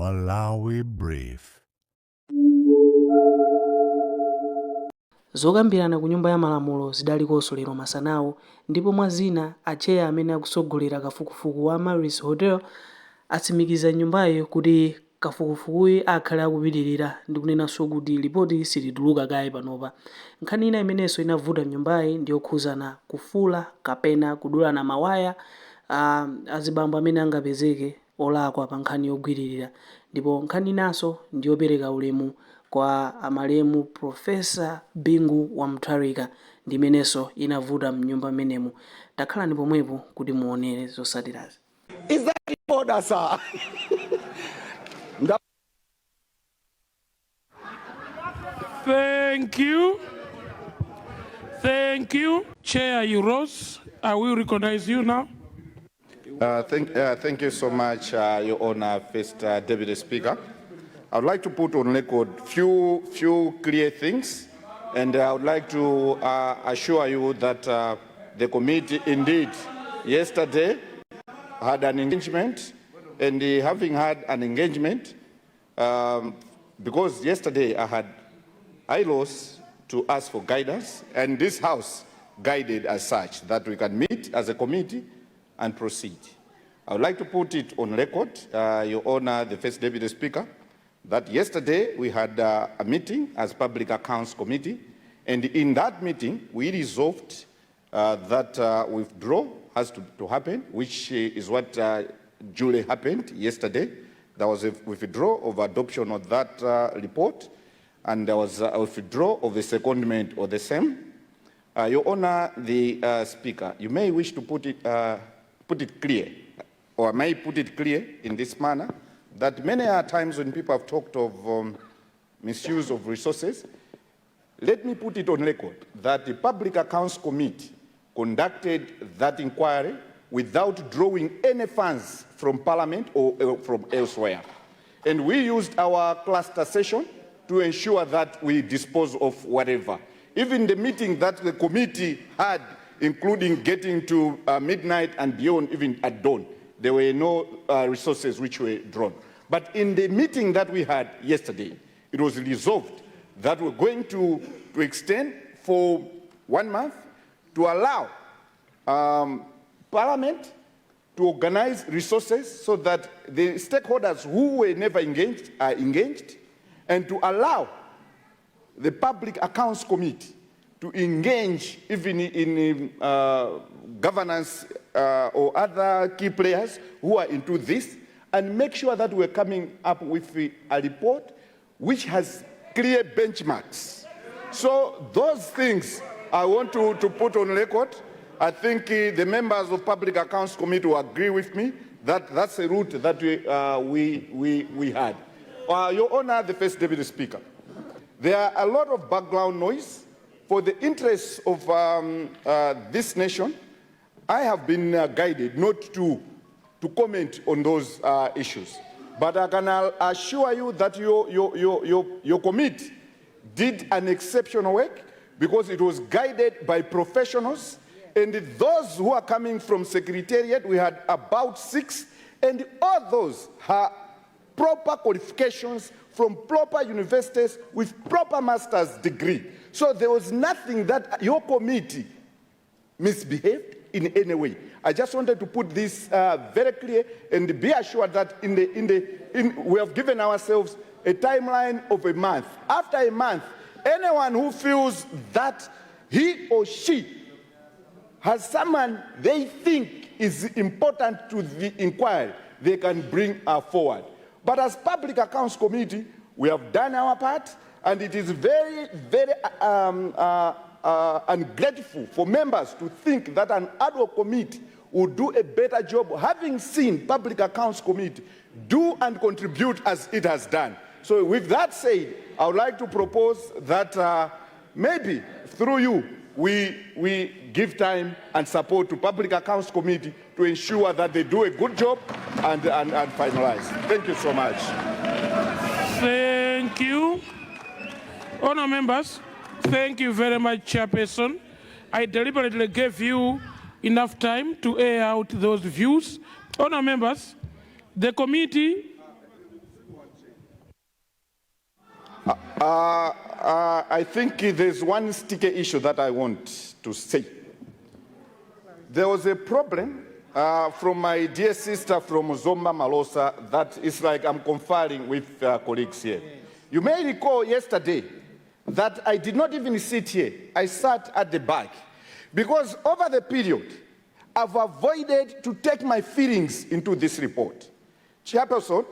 Malawi Brief. Zokambirana ku nyumba ya malamulo zidaliko lero masanawo ndipo mwazina acheya amene akusogolera kafukufuku wa Maris Hotel atsimikiza nyumbayo kuti kafukufukuyi akhale akupitilira ndi kunenanso kuti ripoti silituluka kaye panopa. Nkhani ina imenenso inavuta nyumbayi ndi yokhuzana kufula kapena kudulana mawaya azibambo amene angapezeke olakwa pa nkhani yogwiririra, ndipo nkhani inanso ndi yopereka ulemu kwa amalemu Profesa Bingu wa Mtharika ndi imenenso inavuta mnyumba menemu. Takhalani pomwepo kuti muonere zosatirazi. Is that in order, sir? Thank you. Thank you. Chair, you rose. I will recognize you now. Thank you so much, Your Honor, First Deputy Speaker. I would like to put on record few clear things, and I would like to assure you that the committee indeed yesterday had an engagement, and having had an engagement, because yesterday I had ILOs to ask for guidance, and this House guided as such that we can meet as a committee and proceed. I would like to put it on record, Your Honor, the First Deputy Speaker, that yesterday we had a meeting as Public Accounts Committee, and in that meeting we resolved that withdrawal has to happen, which is what duly happened yesterday. There was a withdrawal of adoption of that report, and there was a withdrawal of the secondment or the same. Your Honor, the Speaker, you may wish to put it clear, or I may put it clear in this manner, that many times when people have talked of misuse of resources, let me put it on record that the Public Accounts Committee conducted that inquiry without drawing any funds from Parliament or from elsewhere. And we used our cluster session to ensure that we dispose of whatever. Even the meeting that the committee had, including getting to midnight and beyond, even at dawn, there were no resources which were drawn. But in the meeting that we had yesterday, it was resolved that we're going to extend for 1 month to allow Parliament to organize resources so that the stakeholders who were never engaged are engaged, and to allow the Public Accounts Committee to engage even in governance or other key players who are into this, and make sure that we're coming up with a report which has clear benchmarks. So those things I want to put on record. I think the members of Public Accounts Committee will agree with me that that's a route that we had. Your Honor, the First Deputy Speaker, there are a lot of background noise. For the interests of this nation, I have been guided not to comment on those issues. But I can assure you that your committee did an exceptional work because it was guided by professionals, and those who are coming from Secretariat, we had about 6, and all those have proper qualifications from proper universities with proper master's degree. So there was nothing that your committee misbehaved in any way. I just wanted to put this very clear and be assured that we have given ourselves a timeline of a month. After a month, anyone who feels that he or she has someone they think is important to the inquiry, they can bring forward. But as Public Accounts Committee, we have done our part, and it is very, very ungrateful for members to think that an ad hoc committee would do a better job, having seen Public Accounts Committee do and contribute as it has done. So with that said, I would like to propose that maybe through you, we give time and support to Public Accounts Committee to ensure that they do a good job and finalize. Thank you so much. Thank you. Honour members, thank you very much, Chairperson. I deliberately gave you enough time to air out those views. Honour members, the committee I think there's one sticky issue that I want to say. There was a problem from my dear sister from Zomba Malosa that is like I'm conferring with colleagues here. You may recall yesterday that I did not even sit here. I sat at the back because over the period, I've avoided to take my feelings into this report. Chairperson,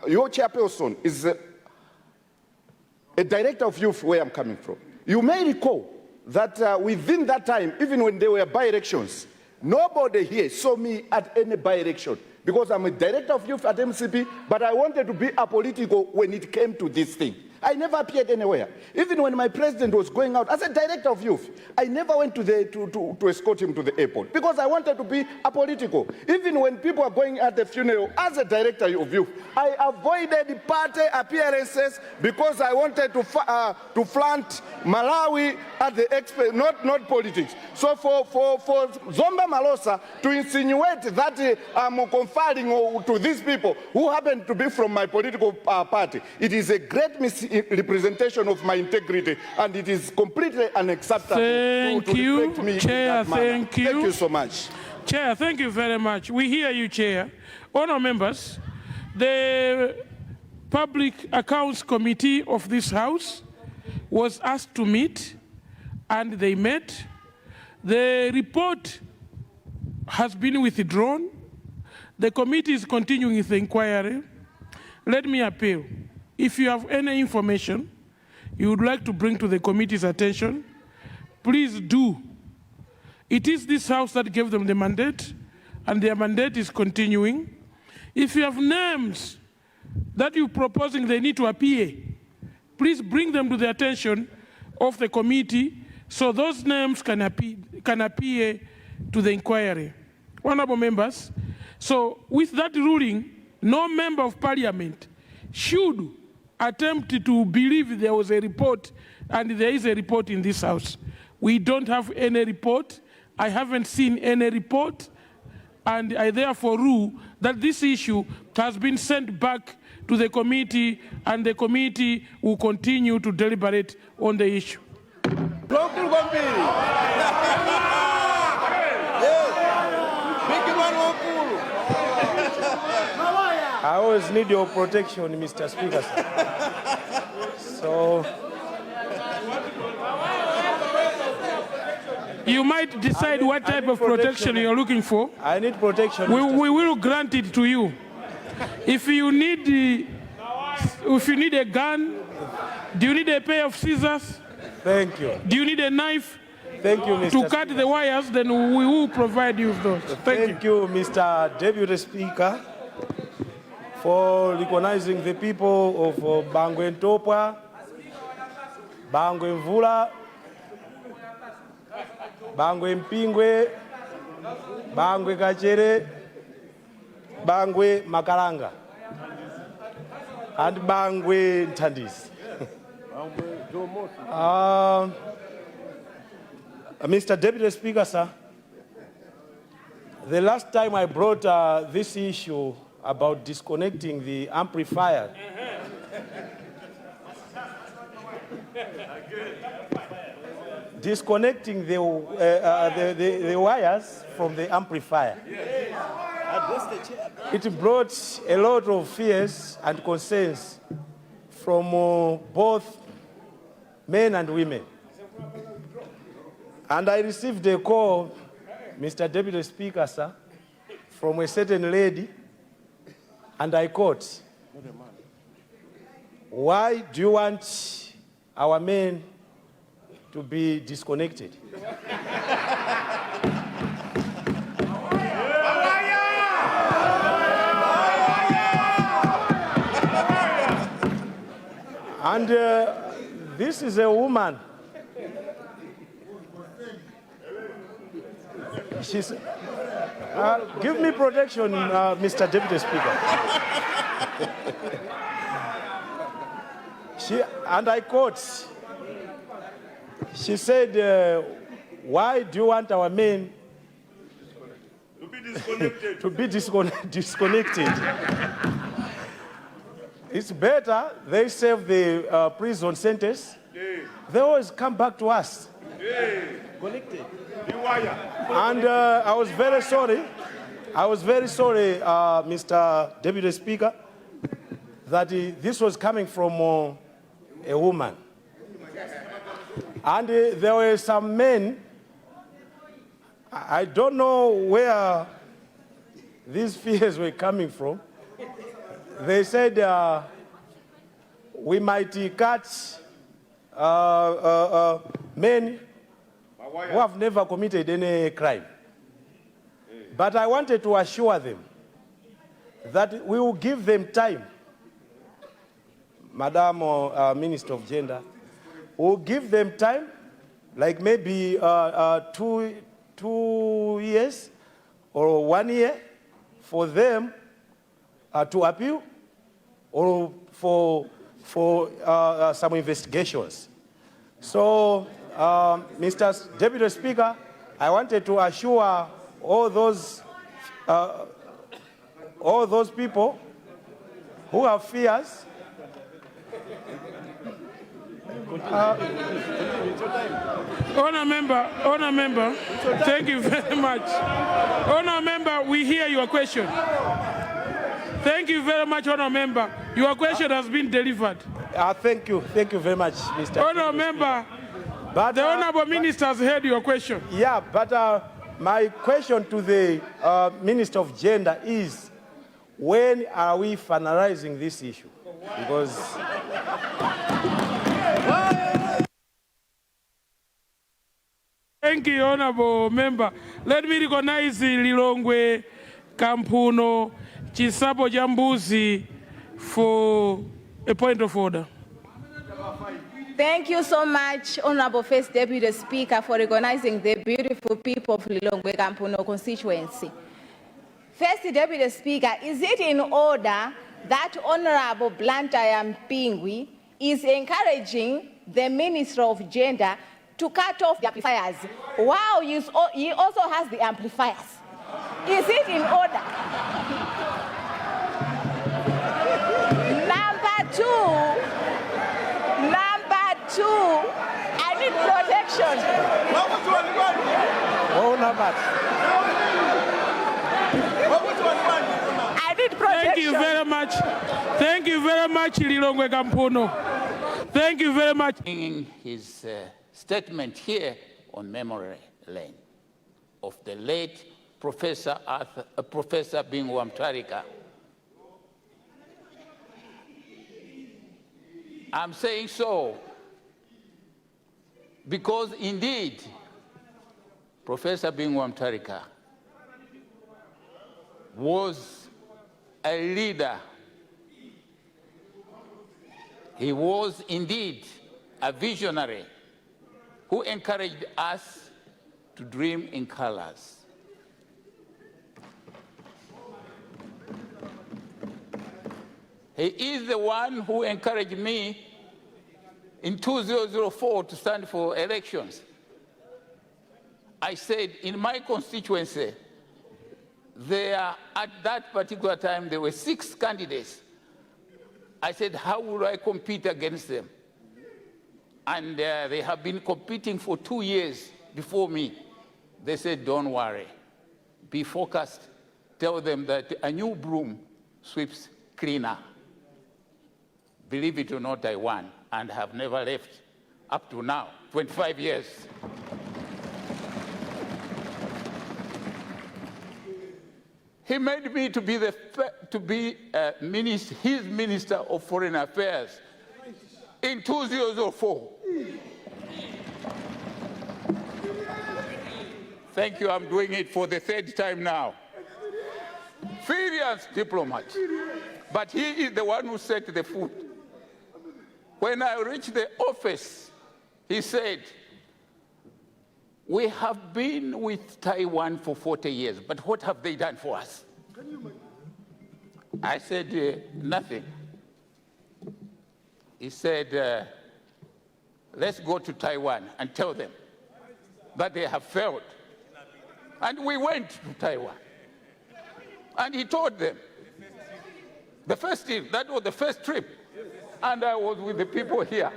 your chairperson is a director of youth where I'm coming from. You may recall that within that time, even when there were by-elections, nobody here saw me at any by-election because I'm a director of youth at MCP, but I wanted to be apolitical when it came to this thing. I never appeared anywhere. Even when my president was going out as a director of youth, I never went to escort him to the airport because I wanted to be apolitical. Even when people are going at the funeral as a director of youth, I avoided party appearances because I wanted to flaunt Malawi at the expense, not politics. So for Zomba Malosa to insinuate that I'm conferring to these people who happen to be from my political party, it is a great misrepresentation of my integrity, and it is completely unacceptable to respect me Chair, in that manner. Thank you so much. Chair, thank you very much. We hear you, Chair. Honour members, the Public Accounts Committee of this House was asked to meet, and they met. The report has been withdrawn. The committee is continuing with the inquiry. Let me appeal. If you have any information you would like to bring to the committee's attention, please do. It is this House that gave them the mandate, and their mandate is continuing. If you have names that you're proposing they need to appear, please bring them to the attention of the committee so those names can appear to the inquiry. Honorable members, so with that ruling, no member of parliament should attempt to believe there was a report, and there is a report in this House. We don't have any report. I haven't seen any report, and I therefore rule that this issue has been sent back to the committee, and the committee will continue to deliberate on the issue. I always need your protection, Mr. Speaker. So you might decide what type of protection you're looking for. I need protection. We will grant it to you. If you need a gun, do you need a pair of scissors? Thank you. Do you need a knife? Thank you, Mr. To cut the wires, then we will provide you with those. Thank you, Mr. Deputy Speaker, for recognizing the people of Bangwe Ntopwa, Bangwe Mvula, Bangwe Mpingwe, Bangwe Kachere, Bangwe Makalanga, and Bangwe Ntandisi. Mr. Deputy Speaker, sir, the last time I brought this issue about disconnecting the amplifier, disconnecting the wires from the amplifier. It brought a lot of fears and concerns from both men and women. And I received a call, Mr. Deputy Speaker, sir, from a certain lady, and I quote, "Why do you want our men to be disconnected?" And this is a woman. She's, give me protection, Mr. Deputy Speaker. And I quote, she said, "Why do you want our men to be disconnected?" it's better they serve the prison sentence. They always come back to us. Collected. And I was very sorry. Mr. Deputy Speaker, that this was coming from a woman. And there were some men, I don't know where these fears were coming from. They said we might catch men who have never committed any crime. But I wanted to assure them that we will give them time. Madam Minister of Gender, we'll give them time, like maybe 2 years or 1 year for them to appeal or for some investigations. So, Mr. Deputy Speaker, I wanted to assure all those people who have fears. Honour member, thank you very much. Honour member, we hear your question. Thank you very much, honour member. Your question has been delivered. Thank you very much, Mr. Honour member, but the honourable minister has heard your question. Yeah, but my question to the Minister of Gender is, when are we finalizing this issue? Because thank you, honourable member. Let me recognize Lilongwe Kampuno Chisabo Jambuzi for a point of order. Thank you so much, Honourable First Deputy Speaker, for recognizing the beautiful people of Lilongwe Kampuno constituency. First Deputy Speaker, is it in order that Honourable Blantyre Bingu is encouraging the Minister of Gender to cut off the amplifiers while he also has the amplifiers? Is it in order? Number two, I need protection. I need protection. Thank you very much. Thank you very much, Lilongwe Kampuno. Thank you very much. In his statement here on memory lane of the late Professor Bingu Amtarika. I'm saying so because indeed, Professor Bingu Amtarika was a leader. He was indeed a visionary who encouraged us to dream in colors. He is the one who encouraged me in 2004 to stand for elections. I said, in my constituency, at that particular time, there were 6 candidates. I said, how would I compete against them? And they have been competing for 2 years before me. They said, don't worry, be focused. Tell them that a new broom sweeps cleaner. Believe it or not, I won and have never left up to now, 25 years. He made me to be his Minister of Foreign Affairs in 2004. Thank you, I'm doing it for the 3rd time now. Furious diplomat, but he is the one who set the food. When I reached the office, he said, we have been with Taiwan for 40 years, but what have they done for us? I said, nothing. He said, let's go to Taiwan and tell them that they have failed. And we went to Taiwan. And he told them The first trip, that was the first trip. And I was with the people here.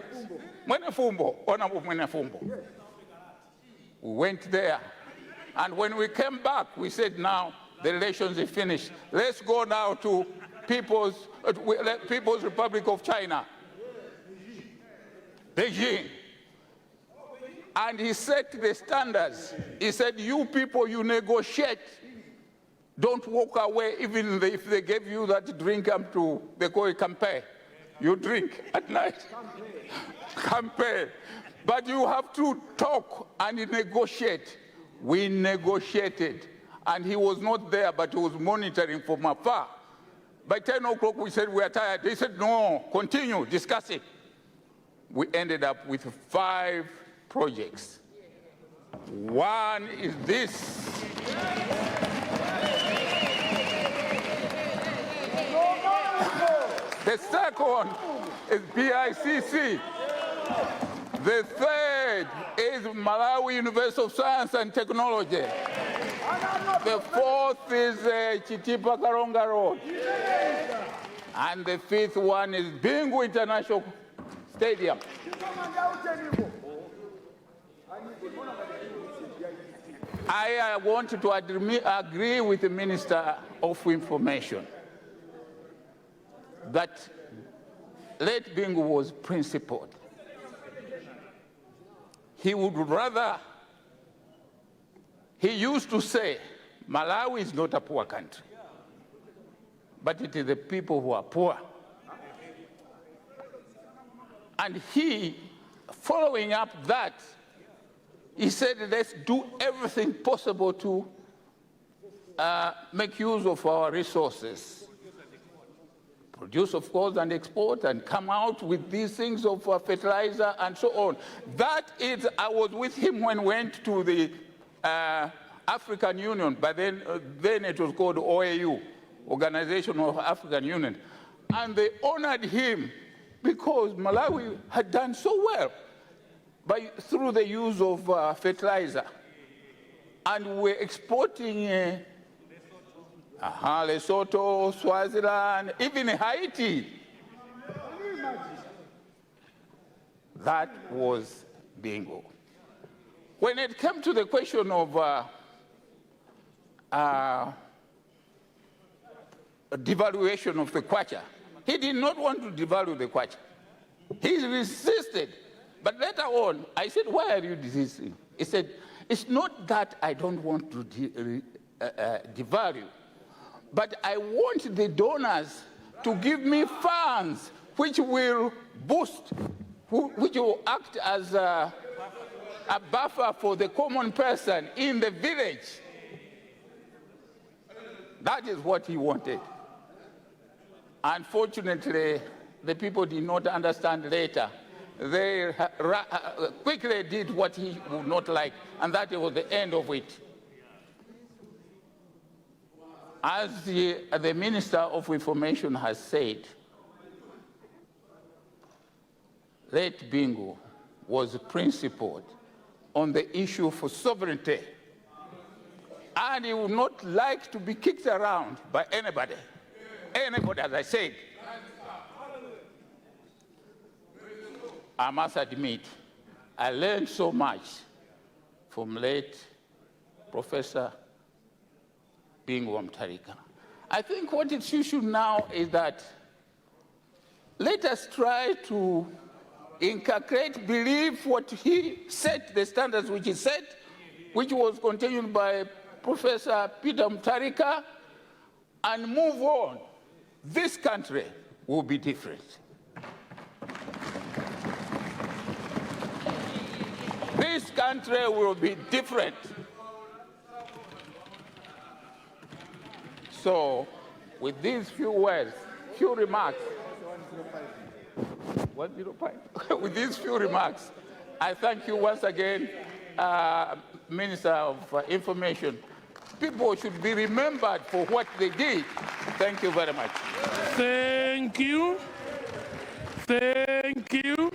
Mwenefumbo, Honorable Mwenefumbo. We went there. And when we came back, we said, now the elections are finished. Let's go now to People's Republic of China, Beijing. And he set the standards. He said, you people, you negotiate. Don't walk away, even if they gave you that drink they call it campaign. You drink at night. Campaign. But you have to talk and negotiate. We negotiated. And he was not there, but he was monitoring from afar. By 10 o'clock, we said, we are tired. He said, no, continue, discuss it. We ended up with 5 projects. One is this. The second is BICC. The third is Malawi University of Science and Technology. The fourth is Chitipa Karonga Road. And the fifth one is Bingu International Stadium. I want to agree with the Minister of Information that late Bingu was principled. He would rather, he used to say, Malawi is not a poor country, but it is the people who are poor. And he, following up that, he said, let's do everything possible to make use of our resources. Produce, of course, and export, and come out with these things of fertilizer and so on. That is, I was with him when we went to the African Union, but then it was called OAU, Organization of African Union. And they honored him because Malawi had done so well through the use of fertilizer. And we're exporting Lesotho, Swaziland, even Haiti. That was Bingu. When it came to the question of devaluation of the kwacha, he did not want to devalue the kwacha. He resisted. But later on, I said, why are you resisting? He said, it's not that I don't want to devalue, but I want the donors to give me funds which will boost, which will act as a buffer for the common person in the village. That is what he wanted. Unfortunately, the people did not understand later. They quickly did what he would not like, and that was the end of it. As the Minister of Information has said, late Bingu was principled on the issue for sovereignty, and he would not like to be kicked around by anybody. Anybody, as I said. I must admit, I learned so much from late Professor Bingu Mtarika. I think what is issue now is that let us try to inculcate, believe what he set, the standards which he set, which was continued by Professor Peter Mtarika, and move on. This country will be different. This country will be different. So, with these few words, few remarks, 105. With these few remarks, I thank you once again, Minister of Information. People should be remembered for what they did. Thank you very much. Thank you. Thank you.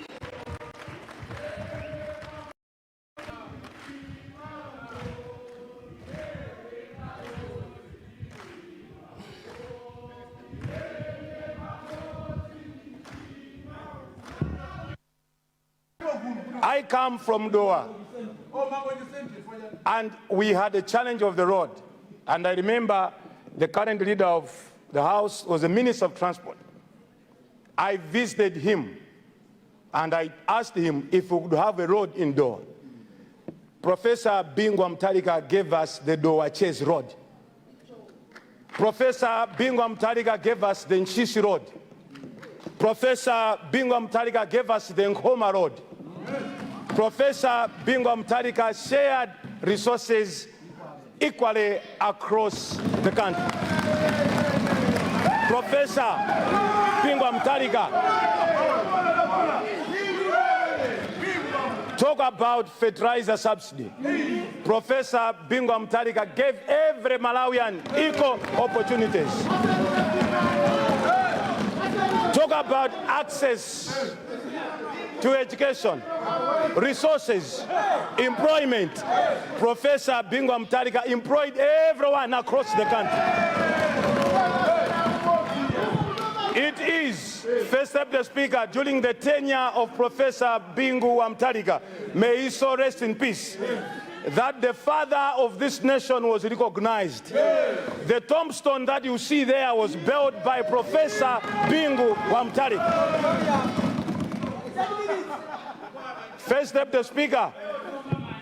I come from Doha, and we had a challenge of the road. And I remember the current leader of the House was the Minister of Transport. I visited him, and I asked him if we could have a road in Doha. Professor Bingu Mtalika gave us the Doha Chase Road. Professor Bingu Mtalika gave us the Nshisi Road. Professor Bingu Mtalika gave us the Nkhoma Road. Professor Bingu Mtalika shared resources equally across the country. Professor Bingu Mtalika talk about fertilizer subsidy. Professor Bingu Mtalika gave every Malawian equal opportunities. Talk about access to education, resources, employment. Professor Bingu Mtalika employed everyone across the country. It is, first step the Speaker, during the tenure of Professor Bingu Mtalika, may he so rest in peace, that the father of this nation was recognized. The tombstone that you see there was built by Professor Bingu Mtalika. First step the Speaker,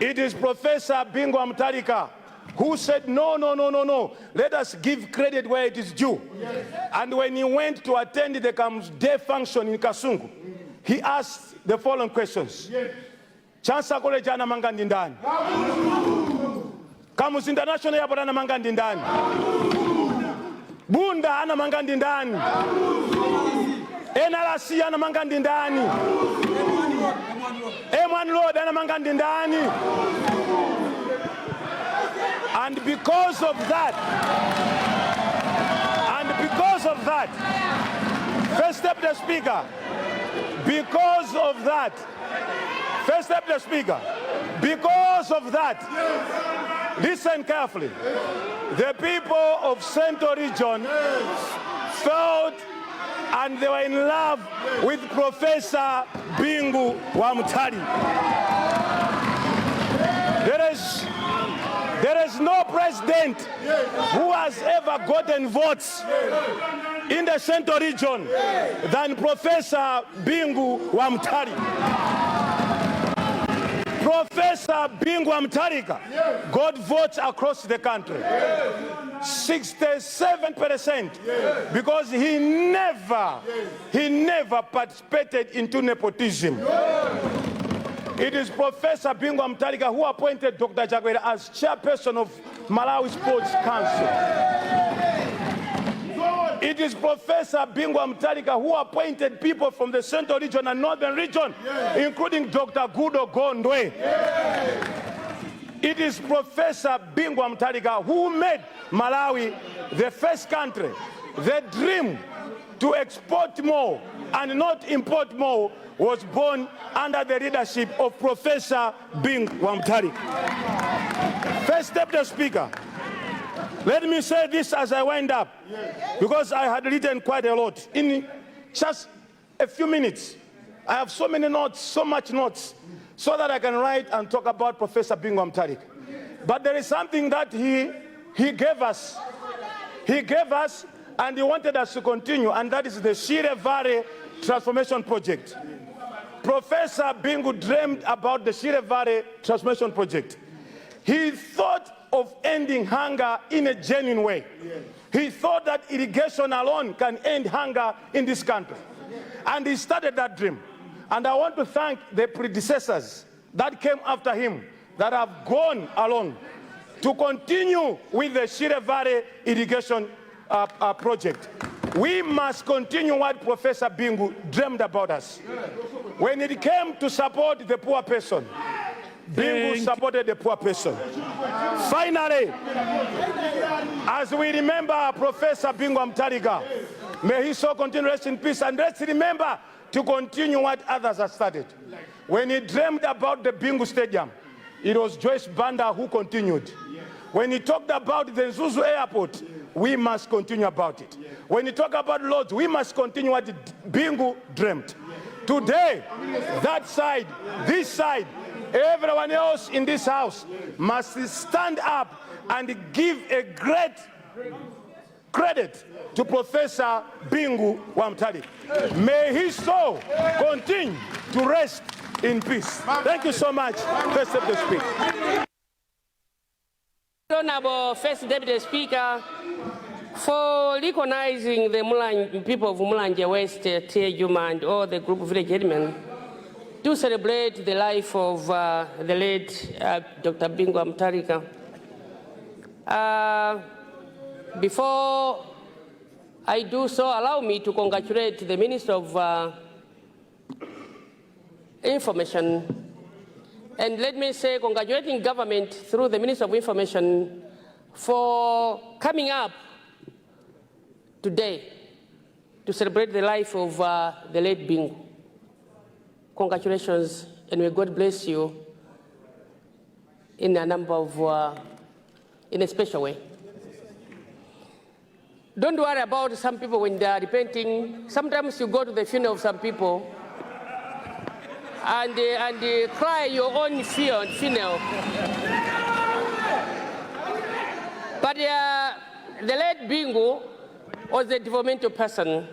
it is Professor Bingu Mtalika who said, no, let us give credit where it is due. Yes. And when he went to attend the Kam's Day function in Kasungu, he asked the following questions. Yes. Chansa College ana manga ndindani. Kamus International Airport ana manga ndindani. Bunda ana manga ndindani. NRC ana manga ndindani. M1 Road ana manga ndindani. And because of that, first step the Speaker, because of that, listen carefully, the people of Central Region felt and they were in love with Professor Bingu Mtalika. There is no president who has ever gotten votes in the Central Region than Professor Bingu Mtalika. Professor Bingu Mtalika got votes across the country. 67%, because he never participated into nepotism. It is Professor Bingu Mtalika who appointed Dr. Jagwera as chairperson of Malawi Sports Council. It is Professor Bingu Mtalika who appointed people from the Central Region and Northern Region, including Dr. Gudo Gondwe. It is Professor Bingu Mtalika who made Malawi the first country. The dream to export more and not import more was born under the leadership of Professor Bingu Mtalika. First step the Speaker. Let me say this as I wind up, because I had written quite a lot. In just a few minutes, I have so many notes, so much notes, so that I can write and talk about Professor Bingu Mtalika. But there is something that he gave us. He gave us, and he wanted us to continue, and that is the Shire Valley Transformation Project. Professor Bingu dreamed about the Shire Valley Transformation Project. He thought of ending hunger in a genuine way. He thought that irrigation alone can end hunger in this country. And he started that dream. And I want to thank the predecessors that came after him that have gone along to continue with the Shire Valley irrigation project. We must continue what Professor Bingu dreamed about us. When it came to support the poor person, Bingu supported the poor person. Finally, as we remember Professor Bingu Mtalika, may he so continue rest in peace, and let's remember to continue what others have started. When he dreamed about the Bingu Stadium, it was Joyce Banda who continued. When he talked about the Zuzu Airport, we must continue about it. When he talked about roads, we must continue what Bingu dreamt. Today, that side, this side, everyone else in this house must stand up and give a great credit to Professor Bingu Wamtali. May his soul continue to rest in peace. Thank you so much. First Deputy Speaker. Honorable First Deputy Speaker, for recognizing the people of Mulanje West, Juma, and all the group of village headmen to celebrate the life of the late Dr. Bingu Wamtali. Before I do so, allow me to congratulate the Minister of Information. And let me say, congratulating government through the Minister of Information for coming up today to celebrate the life of the late Bingu. Congratulations, and may God bless you in a number of, in a special way. Don't worry about some people when they are repenting. Sometimes you go to the funeral of some people and cry your own funeral. But the late Bingu was a developmental person.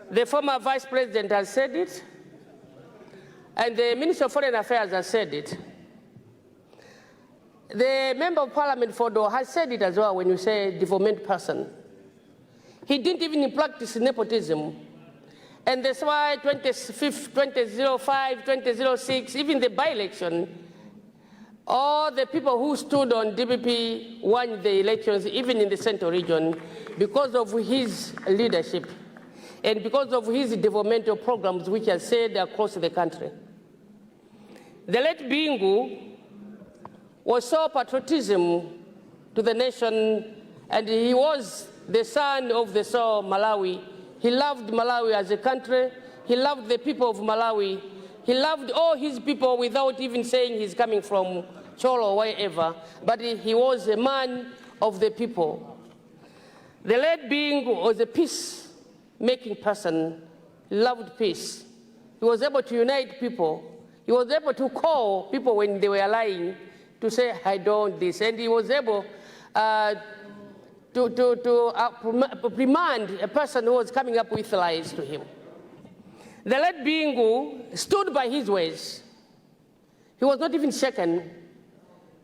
The former Vice President has said it, and the Minister of Foreign Affairs has said it. The Member of Parliament for Doha has said it as well when you say development person. He didn't even practice nepotism. And that's why 2005, 2006, even the by-election, all the people who stood on DPP won the elections, even in the Central region, because of his leadership and because of his developmental programs, which are said across the country. The late Bingu was so patriotism to the nation, and he was the son of the soul Malawi. He loved Malawi as a country. He loved the people of Malawi. He loved all his people without even saying he's coming from Cholo or wherever, but he was a man of the people. The late Bingu was a peace-making person. He loved peace. He was able to unite people. He was able to call people when they were lying to say, I don't this. And he was able to reprimand a person who was coming up with lies to him. The late Bingu stood by his ways. He was not even shaken.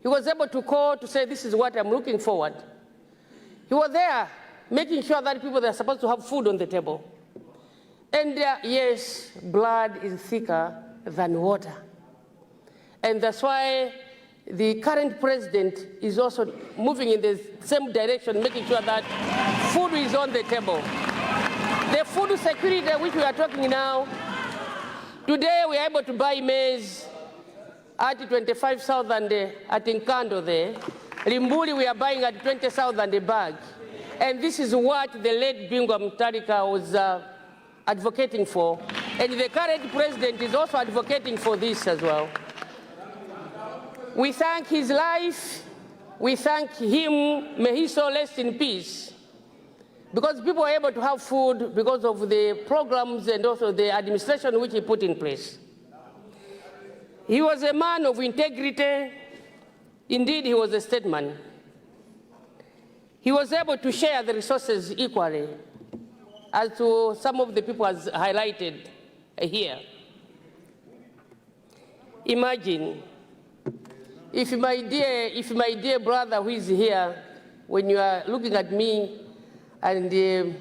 He was able to call to say, this is what I'm looking forward. He was there making sure that people that are supposed to have food on the table. And yes, blood is thicker than water. And that's why the current president is also moving in the same direction, making sure that food is on the table. The food security which we are talking now, today we are able to buy maize at 25,000 at Nkando there. Limbuli we are buying at 20,000 a bag. And this is what the late Bingu Wamtali was advocating for. And the current president is also advocating for this as well. We thank his life. We thank him. May his soul rest in peace. Because people are able to have food because of the programs and also the administration which he put in place. He was a man of integrity. Indeed, he was a statesman. He was able to share the resources equally, as to some of the people has highlighted here. Imagine if my dear brother who is here, when you are looking at me and you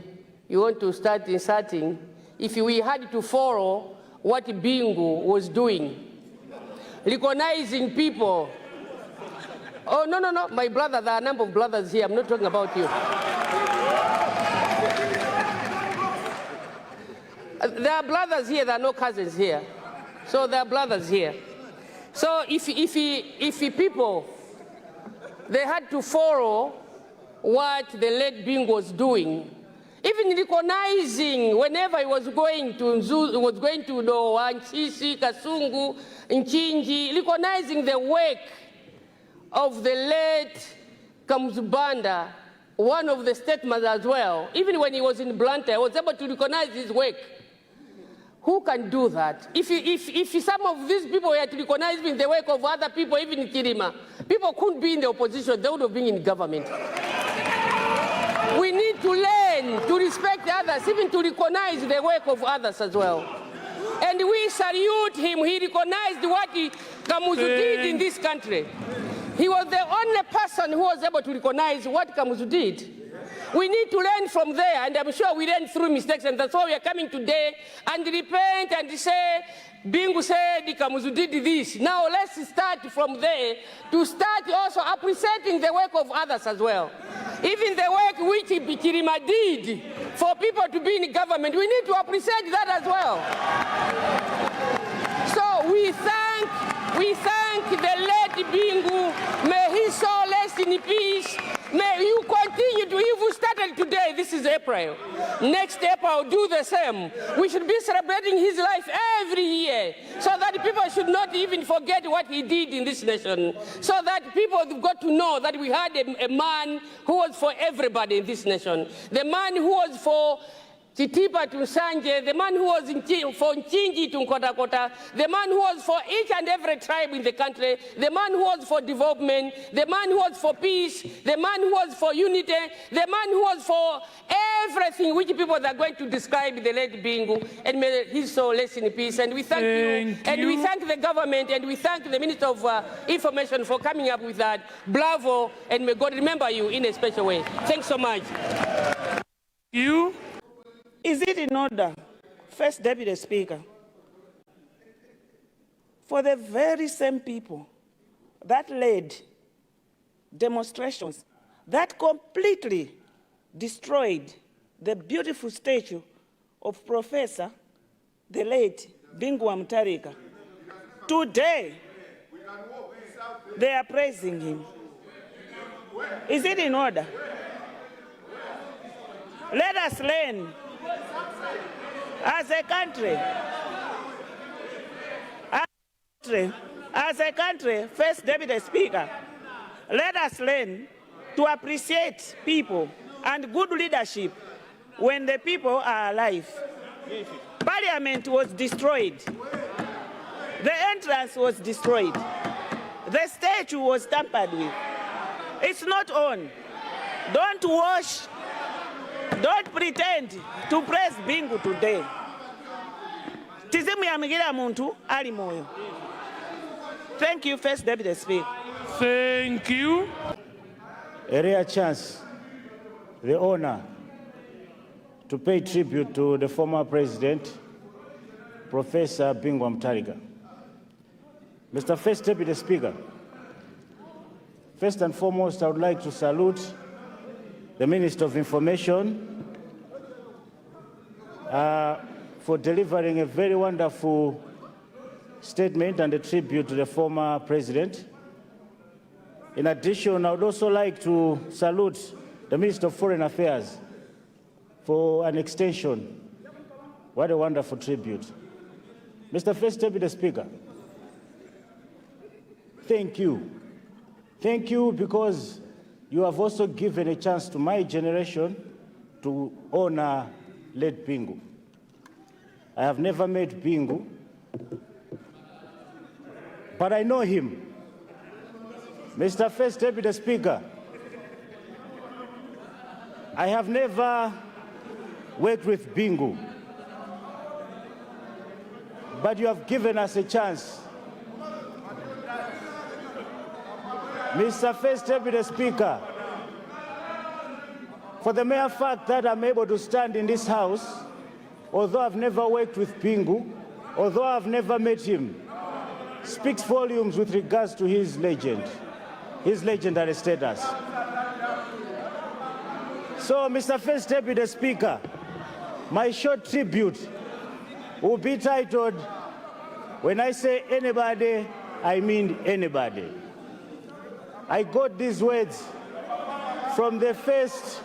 want to start inserting, if we had to follow what Bingu was doing, recognizing people. Oh, no, my brother, there are a number of brothers here. I'm not talking about you. There are brothers here, there are no cousins here. So there are brothers here. So if people, they had to follow what the late Bingu was doing, even recognizing whenever he was going to Nzuzu, was going to Doha, Nchisi, Kasungu, Nchinji, recognizing the work of the late Kamzubanda, one of the statesmen as well. Even when he was in Blantyre, I was able to recognize his work. Who can do that? If some of these people were to recognize in the work of other people, even in Kirima, people couldn't be in the opposition, they would have been in government. We need to learn to respect others, even to recognize the work of others as well. And we salute him. He recognized what Kamuzu did in this country. He was the only person who was able to recognize what Kamuzu did. We need to learn from there, and I'm sure we learned through mistakes, and that's why we are coming today and repent and say, Bingu said Kamuzu did this. Now let's start from there to start also appreciating the work of others as well. Even the work which Kirima did for people to be in government, we need to appreciate that as well. So we thank the late Bingu. May his soul rest in peace. May you continue to, if you started today, this is April. Next April, do the same. We should be celebrating his life every year so that people should not even forget what he did in this nation. So that people have got to know that we had a man who was for everybody in this nation. The man who was for Chitipa to Sanje, the man who was for Nchinji to Nkota, the man who was for each and every tribe in the country, the man who was for development, the man who was for peace, the man who was for unity, the man who was for everything which people are going to describe the late Bingu, and may his soul rest in peace. And we thank you, and we thank the government, and we thank the Minister of Information for coming up with that. Bravo, and may God remember you in a special way. Thanks so much. You? Is it in order, First Deputy Speaker, for the very same people that led demonstrations that completely destroyed the beautiful statue of Professor, the late Bingu Mtarika, today they are praising him? Is it in order? Let us learn. As a country, First Deputy Speaker, let us learn to appreciate people and good leadership when the people are alive. Parliament was destroyed. The entrance was destroyed. The statue was tampered with. It's not on. Don't pretend to praise Bingu today. Tizimu ya migira muntu ali moyo. Thank you, First Deputy Speaker. Thank you. A rare chance, the honor to pay tribute to the former president, Professor Bingu Mtarika. Mr. First Deputy Speaker, first and foremost, I would like to salute the Minister of Information for delivering a very wonderful statement and a tribute to the former president. In addition, I would also like to salute the Minister of Foreign Affairs for an extension. What a wonderful tribute. Mr. First Deputy Speaker, thank you. Thank you because you have also given a chance to my generation to honor late Bingu. I have never met Bingu, but I know him. Mr. First Deputy Speaker, I have never worked with Bingu, but you have given us a chance. Mr. First Deputy Speaker, for the mere fact that I'm able to stand in this house, although I've never worked with Bingu, although I've never met him, speaks volumes with regards to his legendary status. So, Mr. First Deputy Speaker, my short tribute will be titled, when I say anybody, I mean anybody. I got these words from the first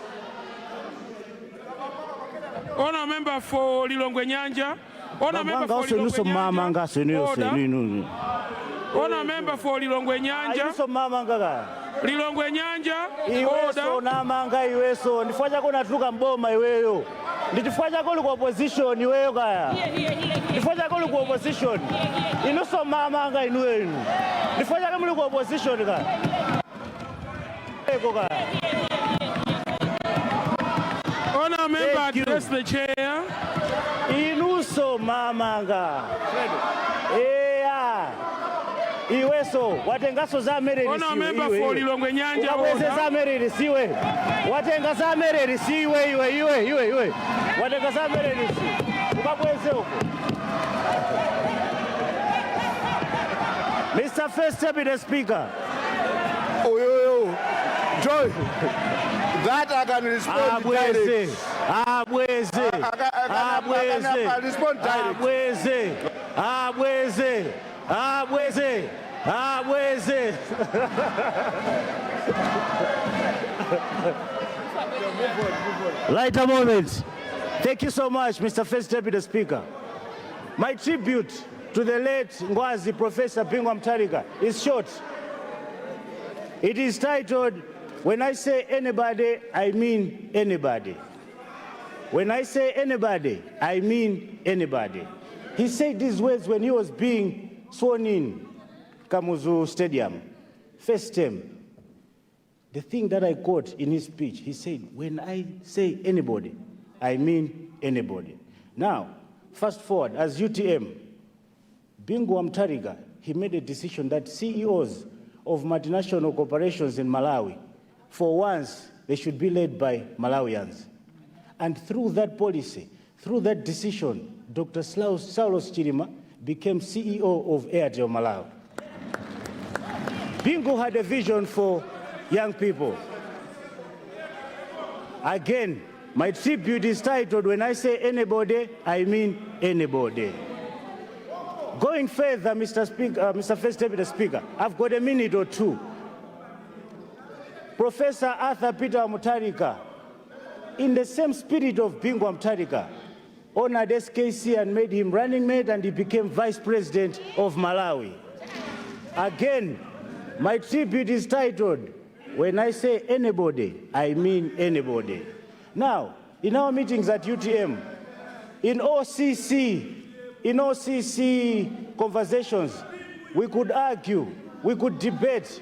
Honour Member for Lilongwe Nyanja. Honour Member for Lilongwe Nyanja. Honour Member for Lilongwe Nyanja. Lilongwe Nyanja. Iweso na manga iweso. Nifanya kuna tuka mboma iweyo. Ndichifukwa chako uli ku opposition iweyo kaya. Ndichifukwa chako uli ku opposition. Inuso mama anga inuwe inu. Ndichifukwa chako muli ku opposition kaya. Eko kaya. Honourable member address the chair. Inuso mama anga. Iweso watengaso za mereri siwe. Honourable member for Lilongwe Nyanja. Ukabweze za mereri siwe. Watenga za mereri siwe iwe. Watenga za mereri siwe. Ukabweze huko. Mr. First Deputy Speaker. Joy. That I can respond directly. Lighter moment. Thank you so much, Mr. First Deputy Speaker. My tribute to the late Ngwazi Professor Bingu is short. It is titled, "When I say anybody, I mean anybody." When I say anybody, I mean anybody. He said these words when he was being sworn in Kamuzu Stadium, first term. The thing that I caught in his speech, he said, "When I say anybody, I mean anybody." Now, fast forward, as UTM, Bingu, he made a decision that CEOs of multinational corporations in Malawi, for once, they should be led by Malawians. And through that policy, through that decision, Dr. Saulos Chirima became CEO of Airtel Malawi. Bingu had a vision for young people. Again, my tribute is titled, "When I say anybody, I mean anybody." Going further, Mr. First Deputy Speaker, I've got a minute or two. Professor Arthur Peter Mutharika, in the same spirit of Bingu Mutharika, honored SKC and made him running mate, and he became Vice President of Malawi. Again, my tribute is titled, "When I say anybody, I mean anybody." Now, in our meetings at UTM, in OCC conversations, we could argue, we could debate.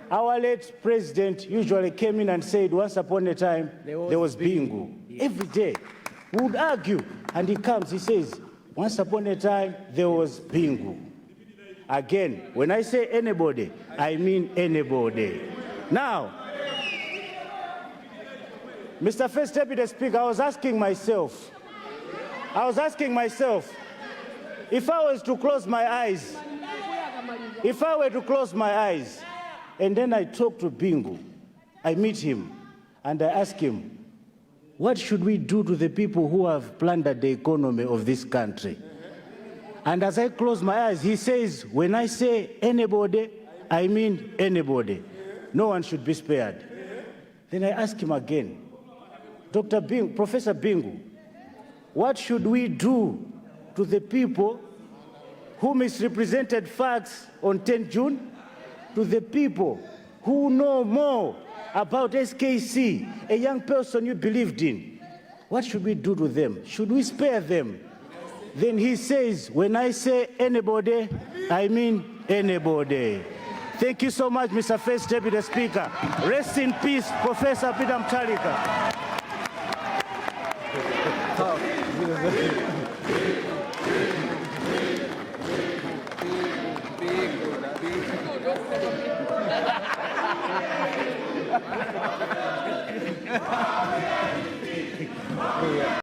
Our late president usually came in and said, "Once upon a time, there was Bingu." Every day, we would argue, and he comes, he says, "Once upon a time, there was Bingu." Again, when I say anybody, I mean anybody. Now, Mr. First Deputy Speaker, I was asking myself, if I was to close my eyes, and then I talk to Bingu, I meet him, and I ask him, what should we do to the people who have plundered the economy of this country? And as I close my eyes, he says, "When I say anybody, I mean anybody. No one should be spared." Then I ask him again, Professor Bingu, what should we do to the people who misrepresented facts on 10 June, to the people who know more about SKC, a young person you believed in? What should we do to them? Should we spare them? Then he says, "When I say anybody, I mean anybody." Thank you so much, Mr. First Deputy Speaker. Rest in peace, Professor Peter Mutharika. Ha ha ha!